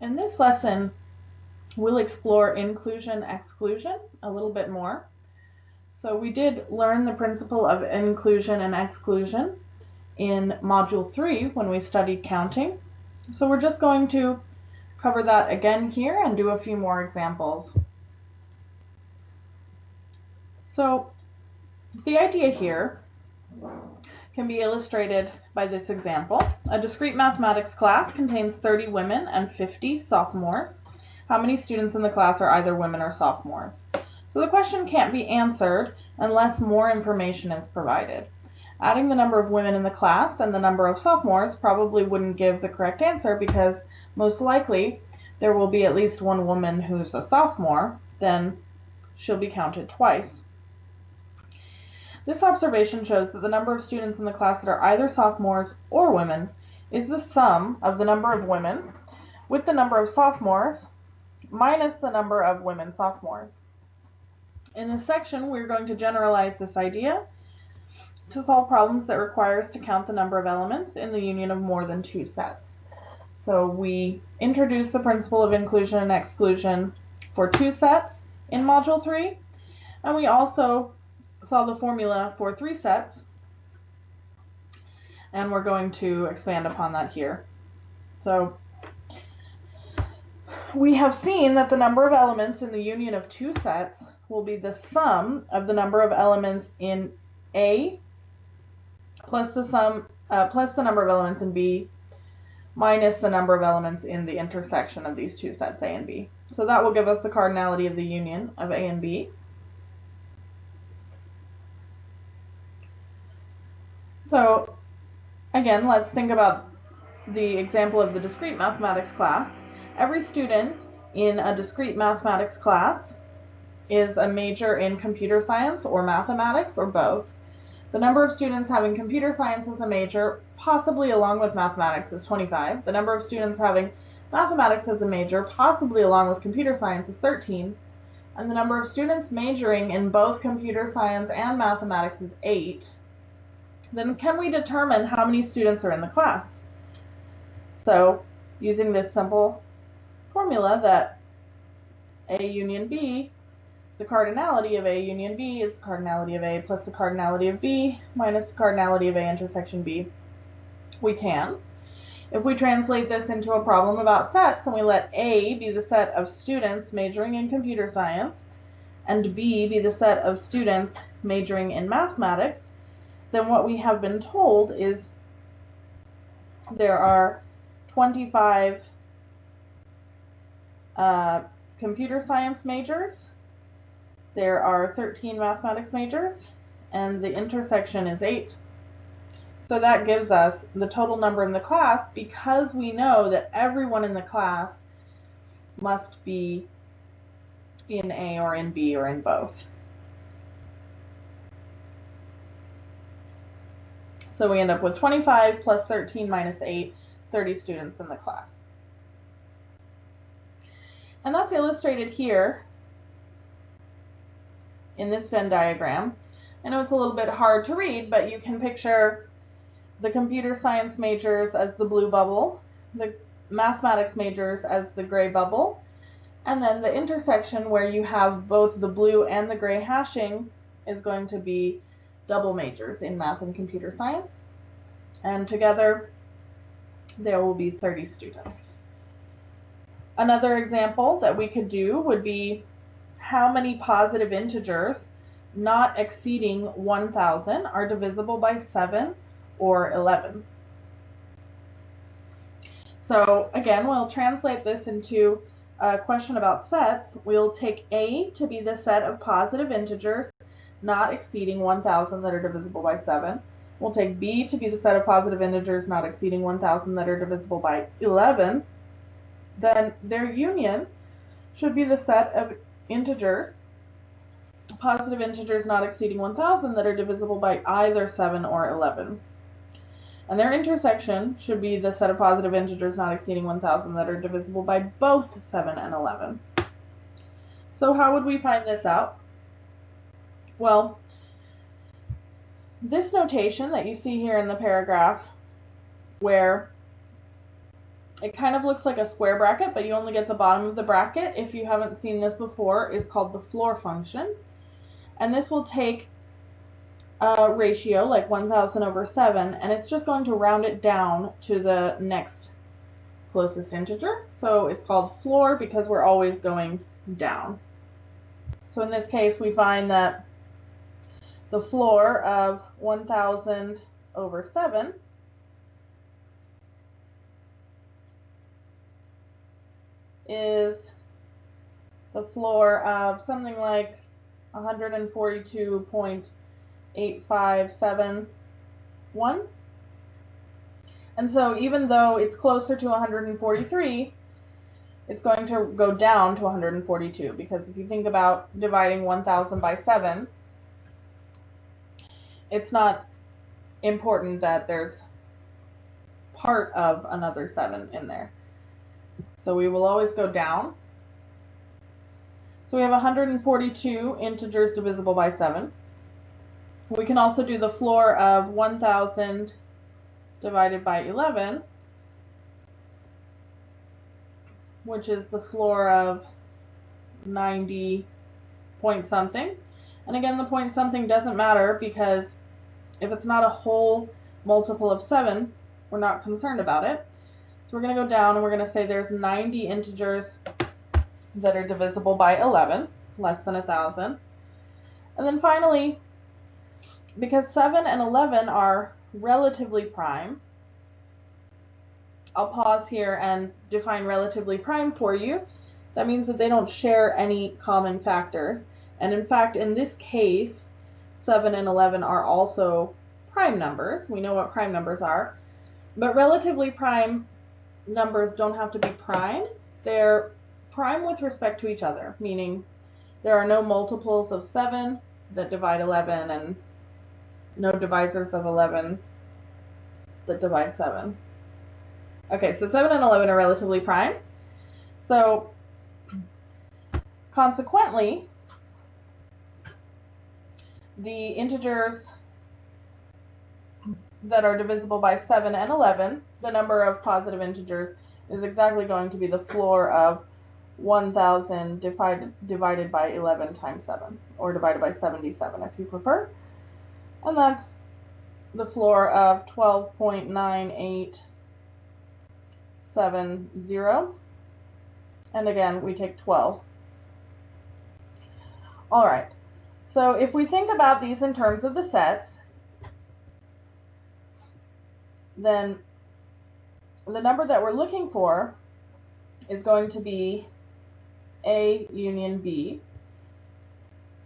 In this lesson, we'll explore inclusion-exclusion a little bit more. So we did learn the principle of inclusion and exclusion in Module 3 when we studied counting. So we're just going to cover that again here and do a few more examples. So the idea here can be illustrated by this example. A discrete mathematics class contains 30 women and 50 sophomores. How many students in the class are either women or sophomores? So the question can't be answered unless more information is provided. Adding the number of women in the class and the number of sophomores probably wouldn't give the correct answer because most likely there will be at least one woman who's a sophomore, then she'll be counted twice. This observation shows that the number of students in the class that are either sophomores or women is the sum of the number of women with the number of sophomores minus the number of women sophomores. In this section, we're going to generalize this idea to solve problems that require us to count the number of elements in the union of more than two sets. So we introduced the principle of inclusion and exclusion for two sets in Module 3, and we also saw the formula for three sets, and we're going to expand upon that here. So we have seen that the number of elements in the union of two sets will be the sum of the number of elements in A plus the number of elements in B minus the number of elements in the intersection of these two sets, A and B. So that will give us the cardinality of the union of A and B. So again, let's think about the example of the discrete mathematics class. Every student in a discrete mathematics class is a major in computer science or mathematics or both. The number of students having computer science as a major, possibly along with mathematics, is 25. The number of students having mathematics as a major, possibly along with computer science, is 13. And the number of students majoring in both computer science and mathematics is 8. Then can we determine how many students are in the class? So using this simple formula that A union B, the cardinality of A union B is the cardinality of A plus the cardinality of B minus the cardinality of A intersection B, we can. If we translate this into a problem about sets and we let A be the set of students majoring in computer science and B be the set of students majoring in mathematics, then what we have been told is there are 25 computer science majors, there are 13 mathematics majors, and the intersection is 8. So that gives us the total number in the class because we know that everyone in the class must be in A or in B or in both. So we end up with 25 plus 13 minus 8, 30 students in the class. And that's illustrated here in this Venn diagram. I know it's a little bit hard to read, but you can picture the computer science majors as the blue bubble, the mathematics majors as the gray bubble, and then the intersection where you have both the blue and the gray hashing is going to be double majors in math and computer science, and together there will be 30 students. Another example that we could do would be how many positive integers not exceeding 1,000 are divisible by 7 or 11. So again, we'll translate this into a question about sets. We'll take A to be the set of positive integers not exceeding 1,000 that are divisible by 7. We'll take B to be the set of positive integers not exceeding 1,000 that are divisible by 11. Then their union should be the set of integers, positive integers not exceeding 1,000 that are divisible by either 7 or 11. And their intersection should be the set of positive integers not exceeding 1,000 that are divisible by both 7 and 11. So how would we find this out? Well, this notation that you see here in the paragraph where It kind of looks like a square bracket, but you only get the bottom of the bracket. If you haven't seen this before, is called the floor function. And this will take a ratio like 1,000 over 7, and it's just going to round it down to the next closest integer. So it's called floor because we're always going down. So in this case, we find that the floor of 1,000 over 7 is the floor of something like 142.8571. And so even though it's closer to 143, it's going to go down to 142, because if you think about dividing 1,000 by 7, it's not important that there's part of another 7 in there. So we will always go down. So we have 142 integers divisible by 7. We can also do the floor of 1,000 divided by 11, which is the floor of 90 point something. And again, the point something doesn't matter, because if it's not a whole multiple of 7, we're not concerned about it. So we're going to go down and we're going to say there's 90 integers that are divisible by 11, less than 1,000. And then finally, because 7 and 11 are relatively prime, I'll pause here and define relatively prime for you. That means that they don't share any common factors. And in fact, in this case, 7 and 11 are also prime numbers. We know what prime numbers are. But relatively prime numbers don't have to be prime. They're prime with respect to each other, meaning there are no multiples of 7 that divide 11 and no divisors of 11 that divide 7. Okay, so 7 and 11 are relatively prime. So consequently, the integers that are divisible by 7 and 11, the number of positive integers is exactly going to be the floor of 1,000 divided by 11 times 7, or divided by 77 if you prefer. And that's the floor of 12.9870. And again, we take 12. All right. So if we think about these in terms of the sets, then the number that we're looking for is going to be A union B.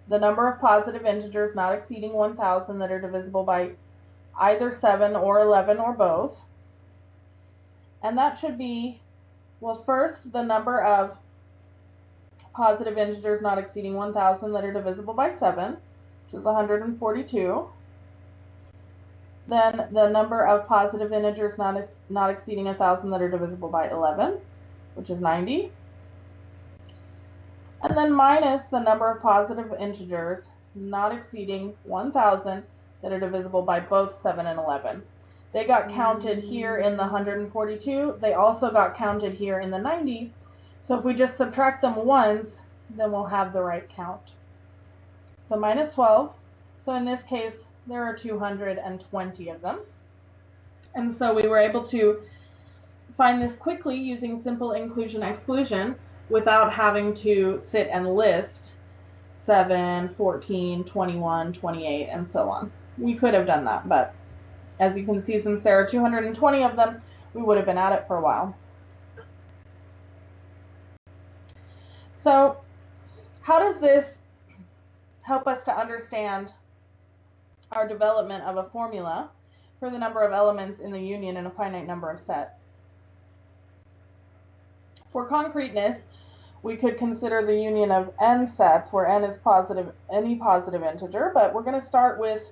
The number of positive integers not exceeding 1,000 that are divisible by either 7 or 11 or both. And that should be, well, first, the number of positive integers not exceeding 1,000 that are divisible by 7, which is 142. Then the number of positive integers not exceeding 1,000 that are divisible by 11, which is 90. And then minus the number of positive integers not exceeding 1,000 that are divisible by both 7 and 11. They got counted here in the 142. They also got counted here in the 90. So if we just subtract them once, then we'll have the right count. So minus 12. So in this case, there are 220 of them. And so we were able to find this quickly using simple inclusion-exclusion without having to sit and list 7, 14, 21, 28, and so on. We could have done that, but as you can see, since there are 220 of them, we would have been at it for a while. So how does this help us to understand our development of a formula for the number of elements in the union in a finite number of set? For concreteness, we could consider the union of n sets, where n is positive, any positive integer, but we're going to start with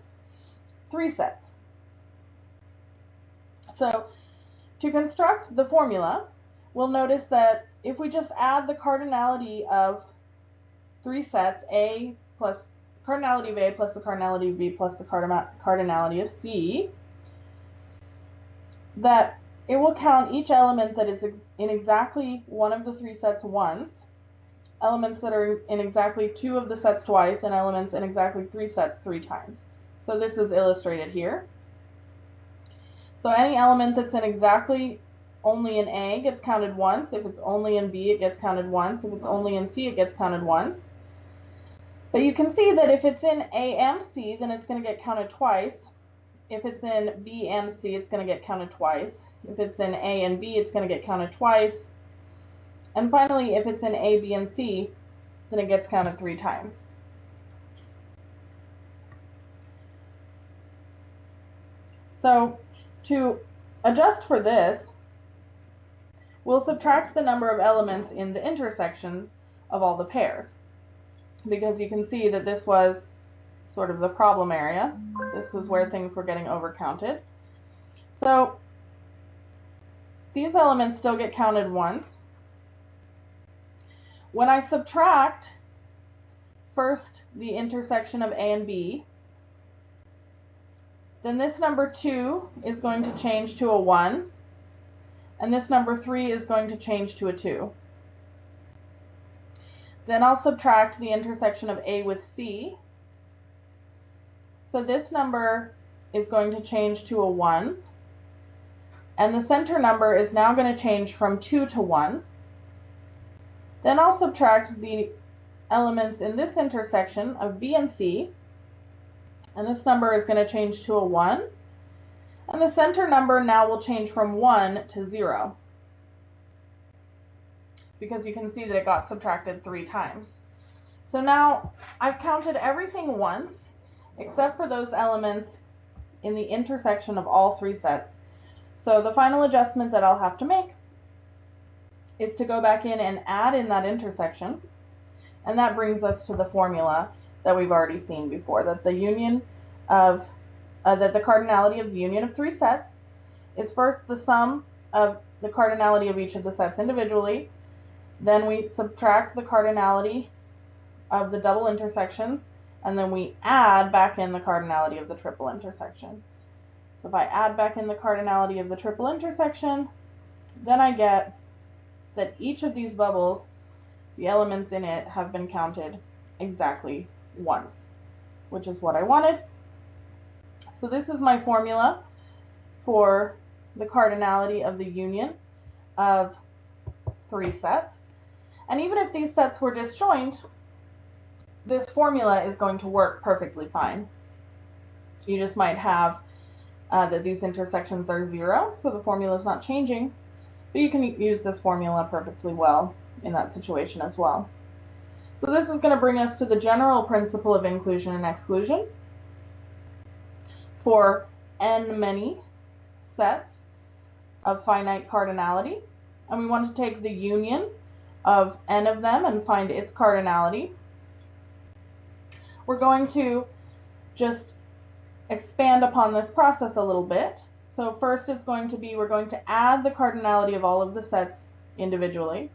3 sets. So to construct the formula, we'll notice that if we just add the cardinality of 3 sets, A plus cardinality of A plus the cardinality of B plus the cardinality of C, that it will count each element that is in exactly one of the three sets once, elements that are in exactly two of the sets twice, and elements in exactly three sets three times. So this is illustrated here. So any element that's in exactly only in A gets counted once. If it's only in B, it gets counted once. If it's only in C, it gets counted once. But you can see that if it's in A and C, then it's going to get counted twice. If it's in B and C, it's going to get counted twice. If it's in A and B, it's going to get counted twice. And finally, if it's in A, B, and C, then it gets counted three times. So to adjust for this, we'll subtract the number of elements in the intersection of all the pairs, because you can see that this was sort of the problem area. This was where things were getting overcounted. So these elements still get counted once. When I subtract first the intersection of A and B, then this number 2 is going to change to a 1, and this number 3 is going to change to a 2. Then I'll subtract the intersection of A with C. So this number is going to change to a 1, and the center number is now going to change from 2 to 1. Then I'll subtract the elements in this intersection of B and C, and this number is going to change to a 1, and the center number now will change from 1 to 0, because you can see that it got subtracted 3 times. So now I've counted everything once except for those elements in the intersection of all three sets. So the final adjustment that I'll have to make is to go back in and add in that intersection, and that brings us to the formula that we've already seen before, that the union of that the cardinality of the union of three sets is first the sum of the cardinality of each of the sets individually, then we subtract the cardinality of the double intersections, and then we add back in the cardinality of the triple intersection. So if I add back in the cardinality of the triple intersection, then I get that each of these bubbles, the elements in it, have been counted exactly once, which is what I wanted. So this is my formula for the cardinality of the union of three sets. And even if these sets were disjoint, this formula is going to work perfectly fine. You just might have that these intersections are 0, so the formula is not changing, but you can use this formula perfectly well in that situation as well. So this is going to bring us to the general principle of inclusion and exclusion for n many sets of finite cardinality, and we want to take the union of n of them and find its cardinality. We're going to just expand upon this process a little bit. So first it's going to be, we're going to add the cardinality of all of the sets individually.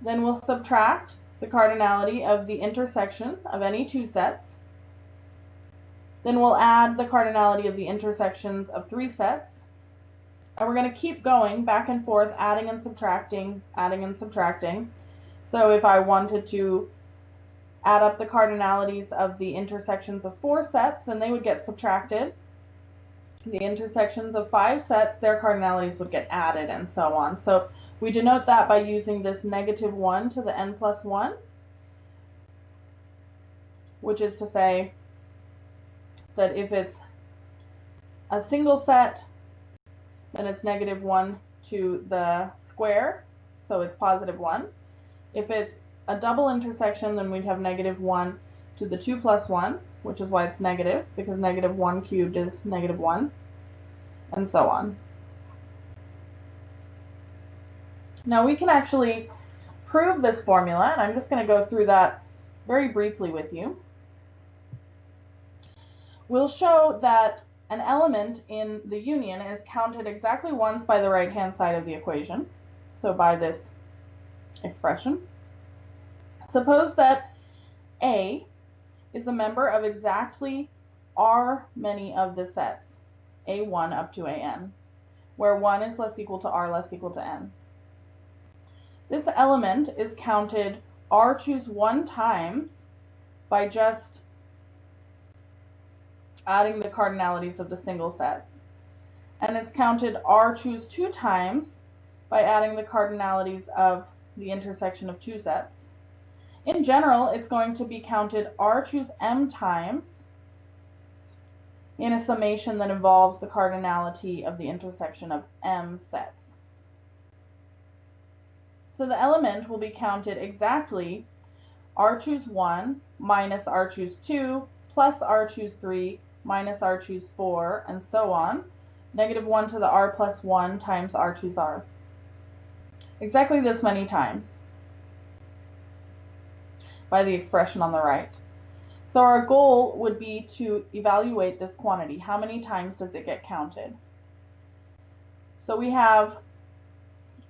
Then we'll subtract the cardinality of the intersection of any two sets. Then we'll add the cardinality of the intersections of three sets. And we're going to keep going back and forth, adding and subtracting, adding and subtracting. So if I wanted to add up the cardinalities of the intersections of 4 sets, then they would get subtracted. The intersections of 5 sets, their cardinalities would get added, and so on. So we denote that by using this -1 to the n plus 1, which is to say that if it's a single set, then it's -1 to the square, so it's +1. If it's a double intersection, then we'd have -1 to the 2 plus 1, which is why it's negative, because -1 cubed is -1, and so on. Now we can actually prove this formula, and I'm just going to go through that very briefly with you. We'll show that an element in the union is counted exactly once by the right-hand side of the equation, so by this expression. Suppose that A is a member of exactly R many of the sets, A1 up to AN. where 1 is less equal to r less equal to n. This element is counted r choose 1 times by just adding the cardinalities of the single sets. And it's counted r choose 2 times by adding the cardinalities of the intersection of 2 sets. In general, it's going to be counted r choose m times in a summation that involves the cardinality of the intersection of m sets. So the element will be counted exactly r choose 1 minus r choose 2 plus r choose 3 minus r choose 4, and so on, negative 1 to the r plus 1 times r choose r. Exactly this many times by the expression on the right. So our goal would be to evaluate this quantity. How many times does it get counted? So we have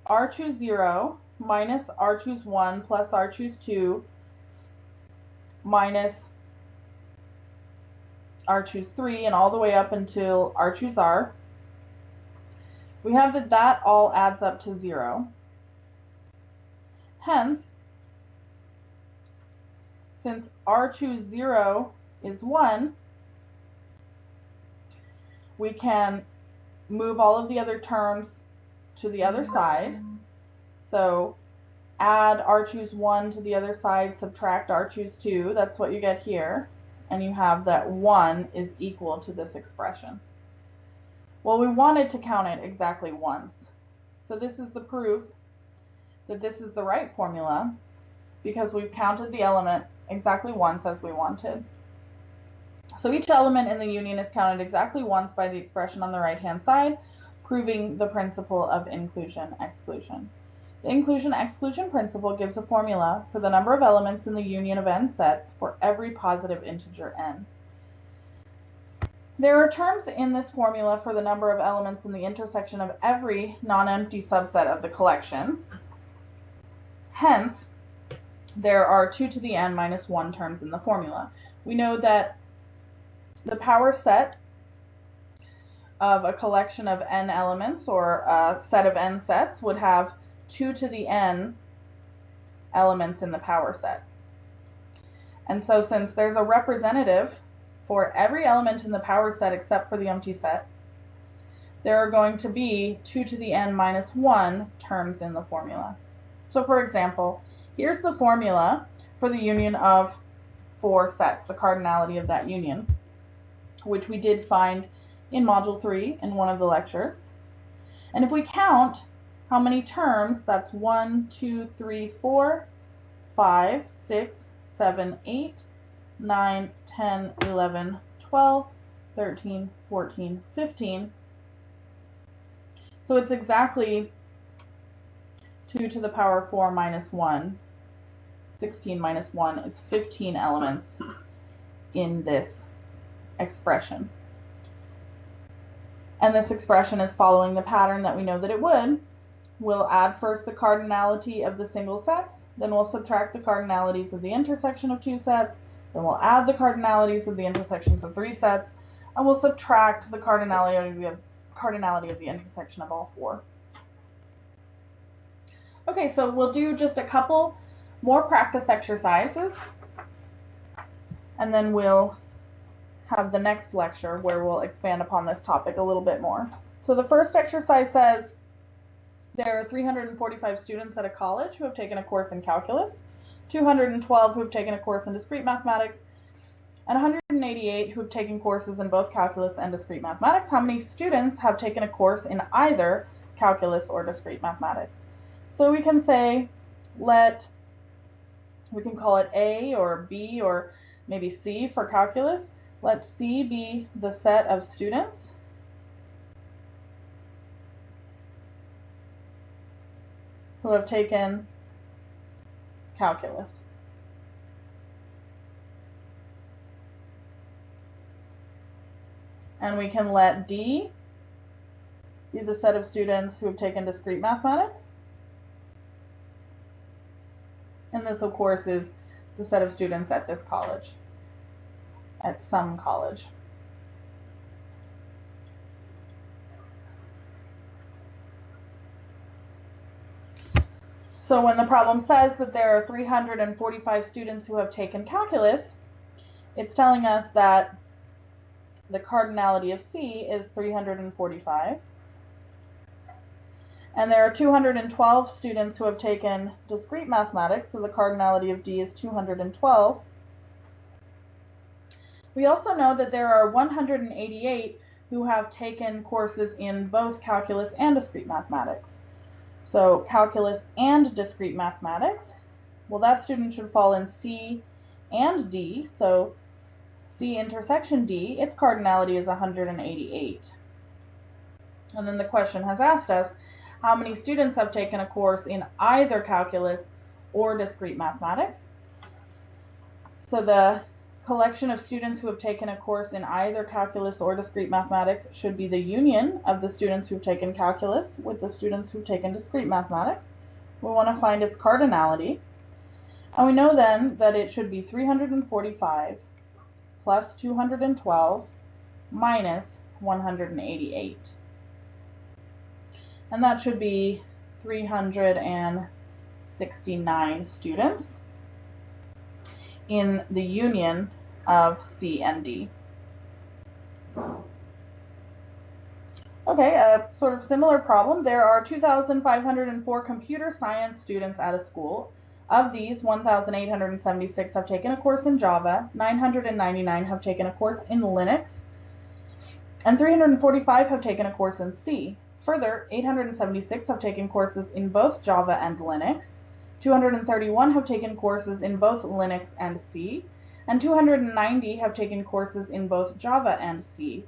r choose 0 minus r choose 1 plus r choose 2 minus r choose 3, and all the way up until r choose r. We have that all adds up to 0. Hence, since r choose 0 is 1, we can move all of the other terms to the other side. So add r choose 1 to the other side, subtract r choose 2, that's what you get here, and you have that 1 is equal to this expression. Well, we wanted to count it exactly once. So this is the proof that this is the right formula, because we've counted the element exactly once as we wanted. So each element in the union is counted exactly once by the expression on the right-hand side, proving the principle of inclusion-exclusion. The inclusion-exclusion principle gives a formula for the number of elements in the union of n sets for every positive integer n. There are terms in this formula for the number of elements in the intersection of every non-empty subset of the collection. Hence, there are 2 to the n minus 1 terms in the formula. We know that the power set of a collection of n elements, or a set of n sets, would have 2 to the n elements in the power set. And so since there's a representative for every element in the power set except for the empty set, there are going to be 2 to the n minus 1 terms in the formula. So for example, here's the formula for the union of 4 sets, the cardinality of that union, which we did find in Module 3 in one of the lectures. And if we count how many terms, that's 1, 2, 3, 4, 5, 6, 7, 8, 9, 10, 11, 12, 13, 14, 15. So it's exactly 2 to the power 4 minus 1, 16 minus 1, it's 15 elements in this expression. And this expression is following the pattern that we know that it would. We'll add first the cardinality of the single sets, then we'll subtract the cardinalities of the intersection of 2 sets, then we'll add the cardinalities of the intersections of 3 sets, and we'll subtract the cardinality of the intersection of all 4. Okay, so we'll do just a couple more practice exercises, and then we'll have the next lecture where we'll expand upon this topic a little bit more. So the first exercise says there are 345 students at a college who have taken a course in calculus, 212 who have taken a course in discrete mathematics, and 188 who have taken courses in both calculus and discrete mathematics. How many students have taken a course in either calculus or discrete mathematics? So we can say, we can call it A or B or maybe C for calculus. Let C be the set of students who have taken calculus. And we can let D be the set of students who have taken discrete mathematics. And this, of course, is the set of students at this college, at some college. So when the problem says that there are 345 students who have taken calculus, it's telling us that the cardinality of C is 345. And there are 212 students who have taken discrete mathematics, so the cardinality of D is 212. We also know that there are 188 who have taken courses in both calculus and discrete mathematics. So calculus and discrete mathematics, well, that student should fall in C and D. So C intersection D, its cardinality is 188. And then the question has asked us, how many students have taken a course in either calculus or discrete mathematics? So the collection of students who have taken a course in either calculus or discrete mathematics should be the union of the students who've taken calculus with the students who've taken discrete mathematics. We want to find its cardinality. And we know then that it should be 345 plus 212 minus 188. And that should be 369 students in the union of C and D. Okay, a sort of similar problem. There are 2,504 computer science students at a school. Of these, 1,876 have taken a course in Java, 999 have taken a course in Linux, and 345 have taken a course in C. Further, 876 have taken courses in both Java and Linux, 231 have taken courses in both Linux and C, and 290 have taken courses in both Java and C.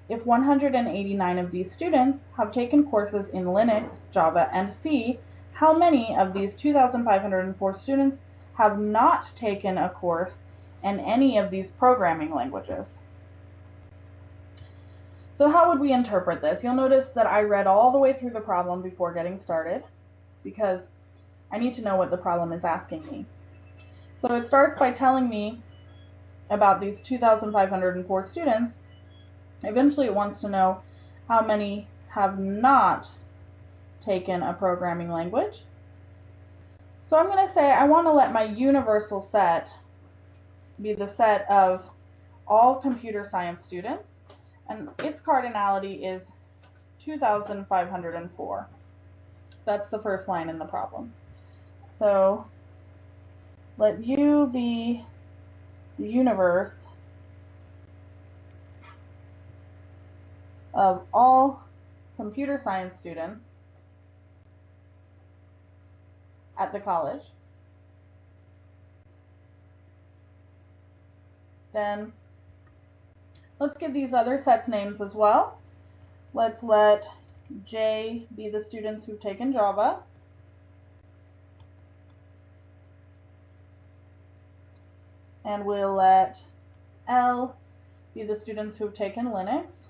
If 189 of these students have taken courses in Linux, Java, and C, how many of these 2,504 students have not taken a course in any of these programming languages? So how would we interpret this? You'll notice that I read all the way through the problem before getting started because I need to know what the problem is asking me. So it starts by telling me about these 2,504 students. Eventually it wants to know how many have not taken a programming language. So I'm going to say I want to let my universal set be the set of all computer science students, and its cardinality is 2,504. That's the first line in the problem. So let U be the universe of all computer science students at the college. Then let's give these other sets names as well. Let's let J be the students who've taken Java. And we'll let L be the students who've taken Linux.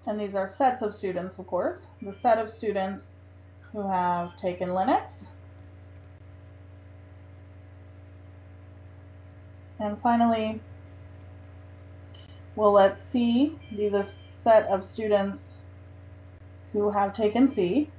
And these are sets of students, of course. The set of students who have taken Linux. And finally, we'll let C be the set of students who have taken C.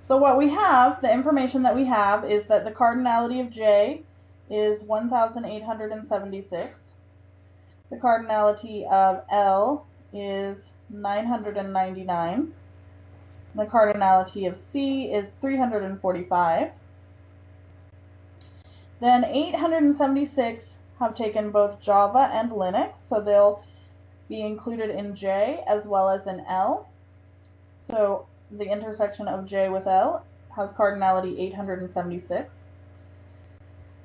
So what we have, the information that we have, is that the cardinality of J is 1,876. The cardinality of L is 999. The cardinality of C is 345. Then 876 have taken both Java and Linux, so they'll be included in J as well as in L. So the intersection of J with L has cardinality 876.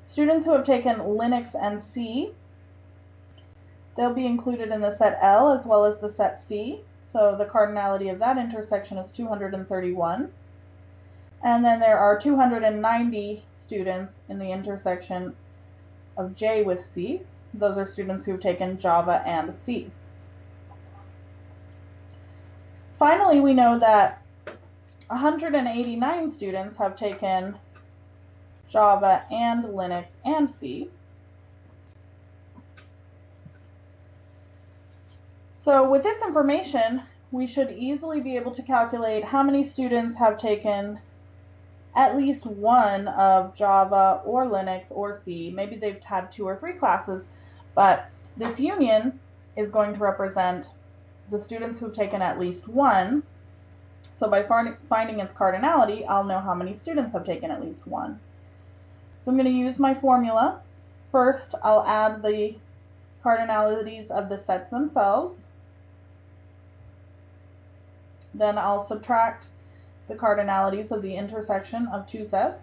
Students who have taken Linux and C, they'll be included in the set L as well as the set C. So the cardinality of that intersection is 231. And then there are 290 students in the intersection of J with C. Those are students who've taken Java and C. Finally, we know that 189 students have taken Java and Linux and C. So with this information, we should easily be able to calculate how many students have taken at least one of Java or Linux or C. Maybe they've had 2 or 3 classes, but this union is going to represent the students who've taken at least one. So by finding its cardinality, I'll know how many students have taken at least one. So I'm going to use my formula. First, I'll add the cardinalities of the sets themselves. Then I'll subtract the cardinalities of the intersection of 2 sets.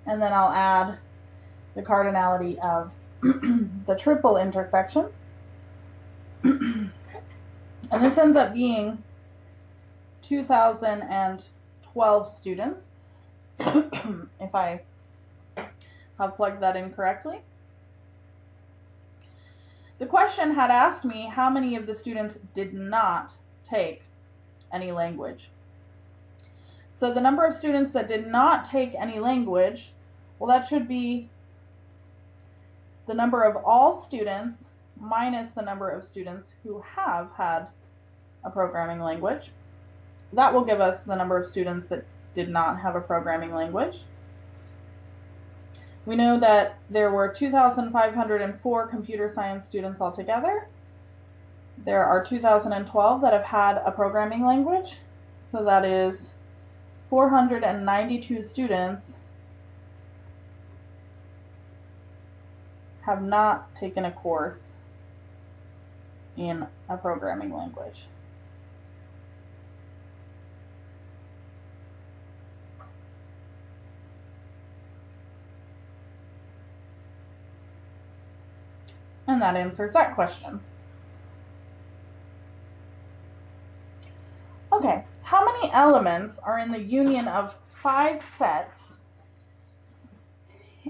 And then I'll add the cardinality of the triple intersection. And this ends up being 2,012 students, if I have plugged that in correctly. The question had asked me how many of the students did not take any language. So the number of students that did not take any language, well, that should be the number of all students minus the number of students who have had a programming language. That will give us the number of students that did not have a programming language. We know that there were 2,504 computer science students altogether. There are 2,012 that have had a programming language, so that is 492 students have not taken a course in a programming language. And that answers that question. Okay, how many elements are in the union of 5 sets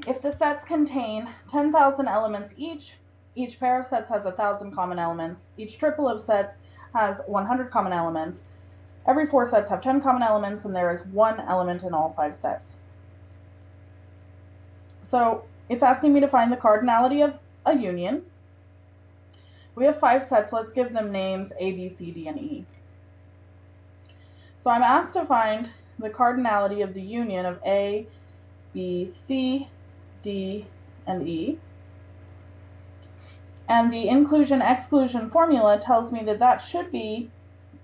if the sets contain 10,000 elements each? Each pair of sets has 1,000 common elements. Each triple of sets has 100 common elements. Every 4 sets have 10 common elements, and there is 1 element in all 5 sets. So it's asking me to find the cardinality of a union. We have 5 sets. Let's give them names A, B, C, D, and E. So I'm asked to find the cardinality of the union of A, B, C, D, and E. And the inclusion-exclusion formula tells me that that should be,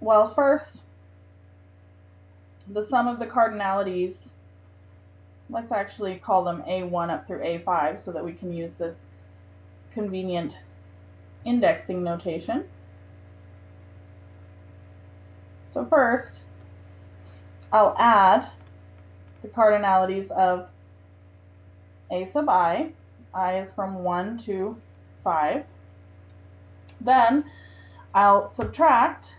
well, first, the sum of the cardinalities. Let's actually call them A1 up through A5 so that we can use this convenient indexing notation. So first, I'll add the cardinalities of A sub I. I is from 1 to 5. Then I'll subtract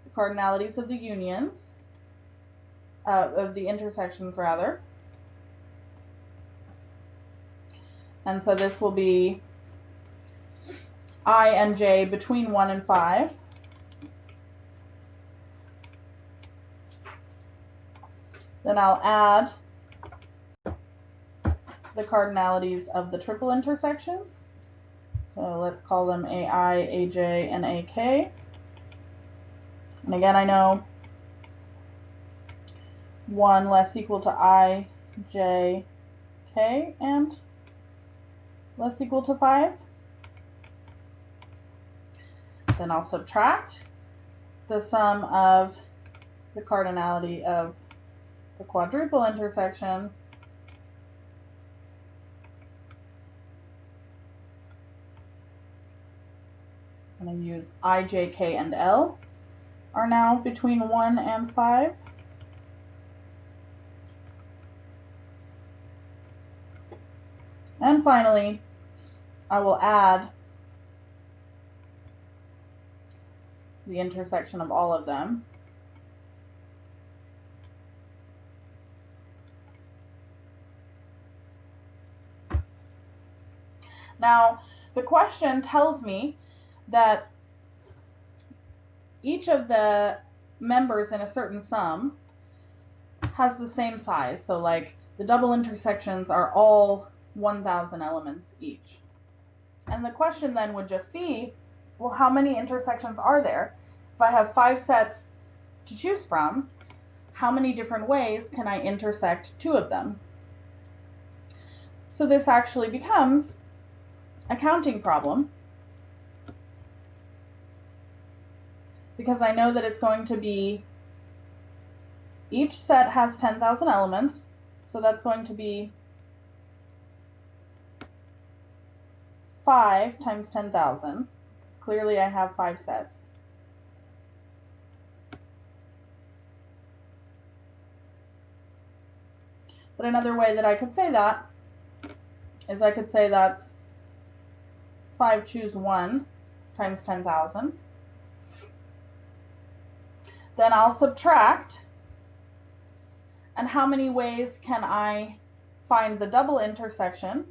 the cardinalities of the unions, of the intersections rather. And so this will be I and j between 1 and 5. Then I'll add the cardinalities of the triple intersections. So let's call them AI, AJ, and AK. And again, I know 1 less equal to I, J, K, and less equal to 5. Then I'll subtract the sum of the cardinality of the quadruple intersection I'm going to use I, J, K, and L are now between 1 and 5. And finally, I will add the intersection of all of them. Now, the question tells me that each of the members in a certain sum has the same size. So like the double intersections are all 1,000 elements each. And the question then would just be, well, how many intersections are there? If I have 5 sets to choose from, how many different ways can I intersect 2 of them? So this actually becomes a counting problem, because I know that it's going to be, each set has 10,000 elements, so that's going to be 5 times 10,000. Clearly I have 5 sets. But another way that I could say that is I could say that's 5 choose 1 times 10,000. Then I'll subtract. And how many ways can I find the double intersection?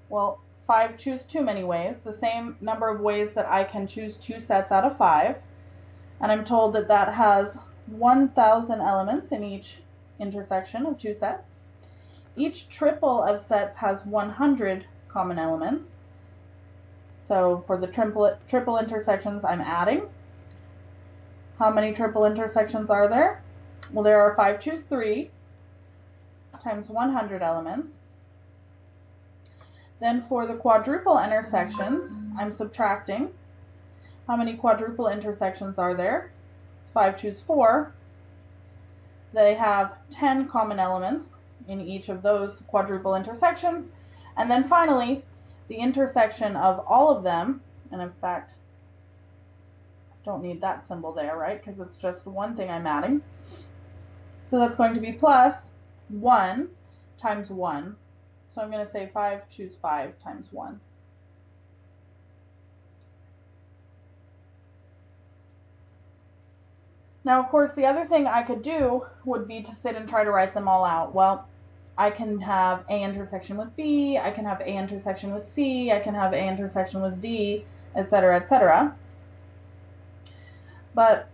Well, 5 choose too many ways, the same number of ways that I can choose 2 sets out of 5. And I'm told that that has 1,000 elements in each intersection of 2 sets. Each triple of sets has 100 common elements. So for the triple intersections, I'm adding. How many triple intersections are there? Well, there are 5 choose 3 times 100 elements. Then for the quadruple intersections, I'm subtracting. How many quadruple intersections are there? 5 choose 4. They have 10 common elements in each of those quadruple intersections. And then finally, the intersection of all of them, and in fact, don't need that symbol there, right? Because it's just one thing I'm adding. So that's going to be plus 1 times 1. So I'm going to say 5 choose 5 times 1. Now, of course, the other thing I could do would be to sit and try to write them all out. Well, I can have A intersection with B, I can have A intersection with C, I can have A intersection with D, etc., etc. But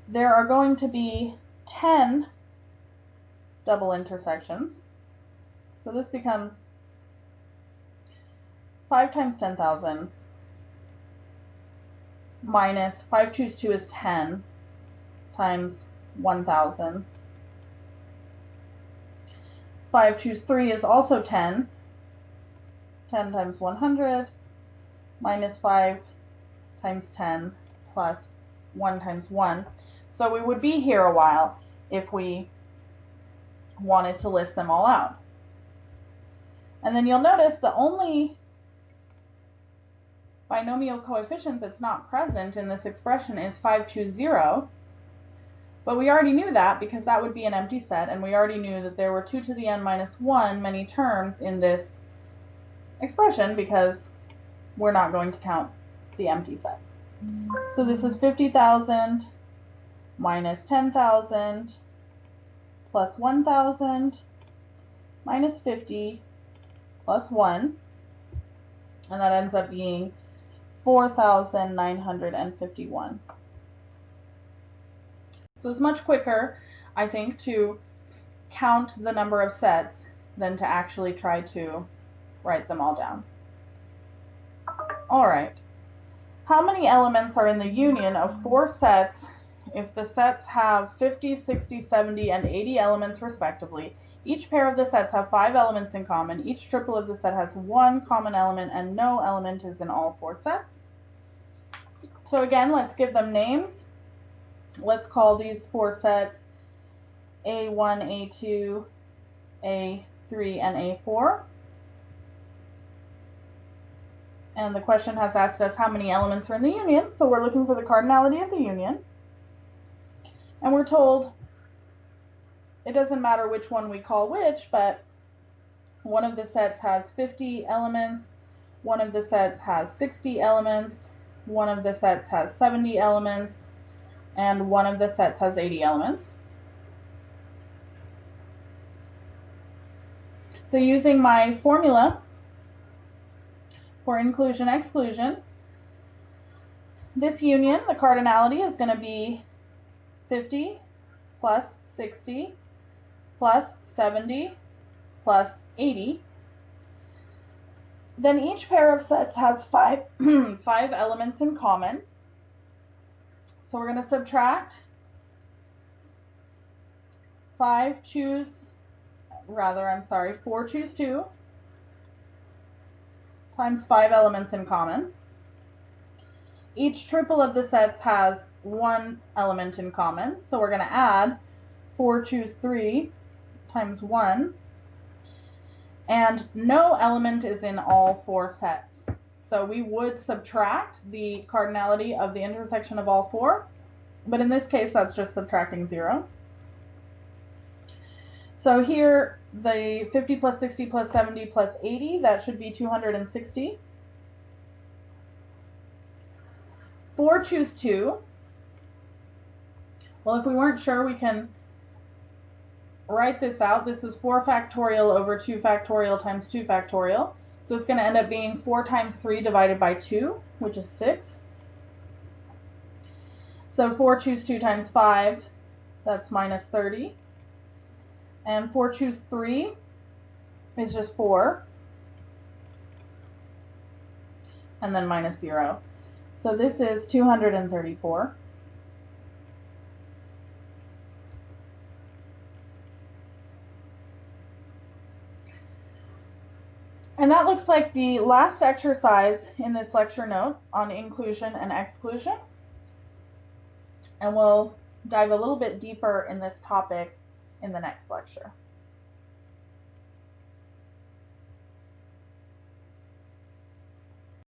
there are going to be 10 double intersections. So this becomes 5 times 10,000 minus 5 choose 2 is 10 times 1,000. 5 choose 3 is also 10. 10 times 100 minus 5 times 10 plus 1 times 1. So we would be here a while if we wanted to list them all out. And then you'll notice the only binomial coefficient that's not present in this expression is 5 choose 0. But we already knew that because that would be an empty set, and we already knew that there were 2 to the n minus 1 many terms in this expression because we're not going to count the empty set. So this is 50,000 minus 10,000 plus 1,000 minus 50 plus 1, and that ends up being 4,951. So it's much quicker, I think, to count the number of sets than to actually try to write them all down. All right. How many elements are in the union of 4 sets if the sets have 50, 60, 70, and 80 elements respectively? Each pair of the sets have 5 elements in common. Each triple of the set has 1 common element, and no element is in all 4 sets. So again, let's give them names. Let's call these 4 sets A1, A2, A3, and A4. And the question has asked us how many elements are in the union, so we're looking for the cardinality of the union. And we're told it doesn't matter which one we call which, but one of the sets has 50 elements, one of the sets has 60 elements, one of the sets has 70 elements, and one of the sets has 80 elements. So using my formula For inclusion, exclusion, this union, the cardinality, is going to be 50 plus 60 plus 70 plus 80. Then each pair of sets has five elements in common. So we're going to subtract 4 choose 2 times 5 elements in common. Each triple of the sets has 1 element in common. So we're going to add 4 choose 3 times 1. And no element is in all 4 sets. So we would subtract the cardinality of the intersection of all 4. But in this case, that's just subtracting 0. So here, the 50 plus 60 plus 70 plus 80, that should be 260. 4 choose 2. Well, if we weren't sure, we can write this out. This is 4 factorial over 2 factorial times 2 factorial. So it's going to end up being 4 times 3 divided by 2, which is 6. So 4 choose 2 times 5, that's minus 30. And 4 choose 3 is just 4. And then minus 0. So this is 234. And that looks like the last exercise in this lecture note on inclusion and exclusion. And we'll dive a little bit deeper in this topic in the next lecture.